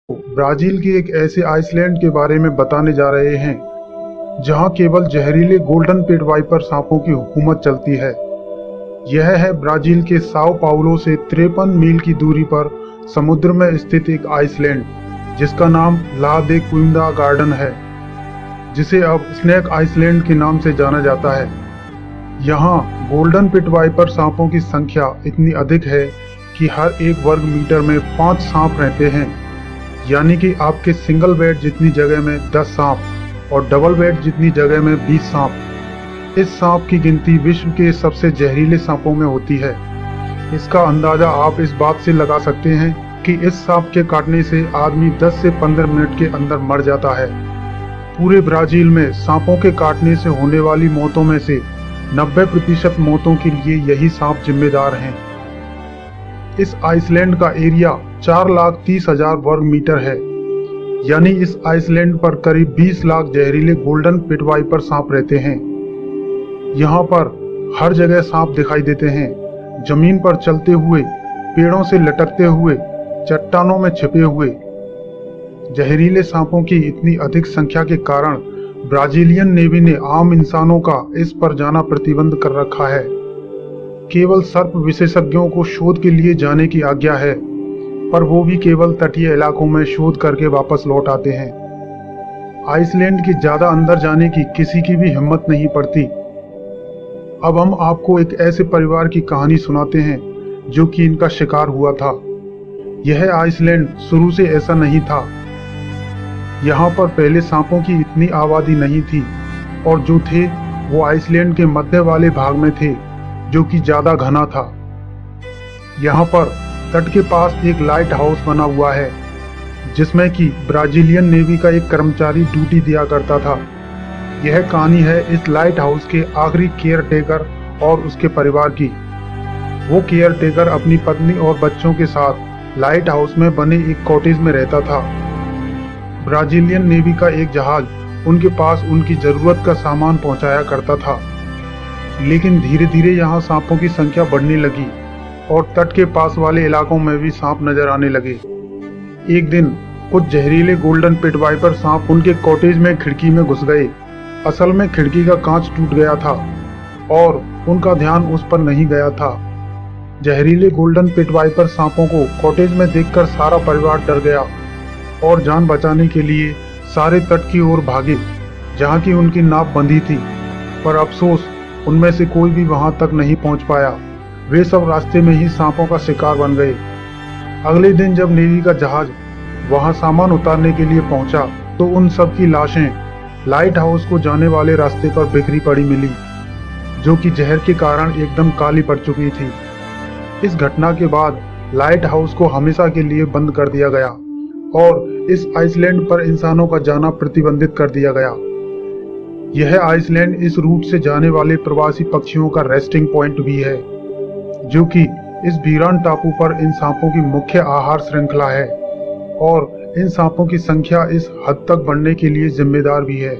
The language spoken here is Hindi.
ब्राजील के एक ऐसे आइसलैंड के बारे में बताने जा रहे हैं जहां केवल जहरीले गोल्डन पिट वाइपर सांपों की हुकूमत चलती है। यह है ब्राजील के साओ पाउलो से 53 मील की दूरी पर समुद्र में स्थित एक आइसलैंड जिसका नाम ला दे क्विंडा गार्डन है, जिसे अब स्नेक आइसलैंड के नाम से जाना जाता है। यहाँ गोल्डन पिट वाइपर सांपों की संख्या इतनी अधिक है कि हर 1 वर्ग मीटर में 5 सांप रहते हैं, यानी कि आपके सिंगल बेड जितनी जगह में 10 सांप और डबल बेड जितनी जगह में 20 सांप। इस सांप की गिनती विश्व के सबसे जहरीले सांपों में होती है। इसका अंदाजा आप इस बात से लगा सकते हैं कि इस सांप के काटने से आदमी 10 से 15 मिनट के अंदर मर जाता है। पूरे ब्राजील में सांपों के काटने से होने वाली मौतों में से 90% मौतों के लिए यही सांप जिम्मेदार हैं। इस आइसलैंड का एरिया 4,30,000 वर्ग मीटर है, यानी इस आइसलैंड पर करीब 20 लाख जहरीले गोल्डन पिट वाइपर सांप रहते हैं। यहाँ पर हर जगह सांप दिखाई देते हैं, जमीन पर चलते हुए, पेड़ों से लटकते हुए, चट्टानों में छिपे हुए। जहरीले सांपों की इतनी अधिक संख्या के कारण ब्राजीलियन नेवी ने आम इंसानों का इस पर जाना प्रतिबंध कर रखा है। केवल सर्प विशेषज्ञों को शोध के लिए जाने की आज्ञा है, पर वो भी केवल तटीय इलाकों में शोध करके वापस लौट आते हैं। आइसलैंड के ज्यादा अंदर जाने की किसी की भी हिम्मत नहीं पड़ती। अब हम आपको एक ऐसे परिवार की कहानी सुनाते हैं जो कि इनका शिकार हुआ था। यह आइसलैंड शुरू से ऐसा नहीं था। यहाँ पर पहले सांपों की इतनी आबादी नहीं थी, और जो थे वो आइसलैंड के मध्य वाले भाग में थे, जो कि ज्यादा घना था। यहाँ पर तट के पास एक लाइट हाउस बना हुआ है, जिसमें कि ब्राजीलियन नेवी का एक कर्मचारी ड्यूटी दिया करता था। यह कहानी है इस लाइट हाउस के आखिरी केयर टेकर और उसके परिवार की। वो केयर टेकर अपनी पत्नी और बच्चों के साथ लाइट हाउस में बने एक कॉटेज में रहता था। ब्राजीलियन नेवी का एक जहाज उनके पास उनकी जरूरत का सामान पहुंचाया करता था, लेकिन धीरे धीरे यहाँ सांपों की संख्या बढ़ने लगी और तट के पास वाले इलाकों में भी सांप नजर आने लगे। एक दिन कुछ जहरीले गोल्डन पिट वाइपर सांप उनके कॉटेज में खिड़की में घुस गए। असल में खिड़की का कांच टूट गया था और उनका ध्यान उस पर नहीं गया था। जहरीले गोल्डन पिट वाइपर सांपों को कॉटेज में देखकर सारा परिवार डर गया और जान बचाने के लिए सारे तट की ओर भागे, जहाँ की उनकी नाव बंधी थी। पर अफसोस, उनमें से कोई भी वहां तक नहीं पहुंच पाया। वे सब रास्ते में ही सांपों का शिकार बन गए। अगले दिन जब नेवी का जहाज वहां सामान उतारने के लिए पहुंचा, तो उन सब की लाशें लाइट हाउस को जाने वाले रास्ते पर बिखरी पड़ी मिली, जो कि जहर के कारण एकदम काली पड़ चुकी थी। इस घटना के बाद लाइट हाउस को हमेशा के लिए बंद कर दिया गया और इस आइसलैंड पर इंसानों का जाना प्रतिबंधित कर दिया गया। यह आइसलैंड इस रूट से जाने वाले प्रवासी पक्षियों का रेस्टिंग पॉइंट भी है, जो कि इस वीरान टापू पर इन सांपों की मुख्य आहार श्रृंखला है और इन सांपों की संख्या इस हद तक बढ़ने के लिए जिम्मेदार भी है।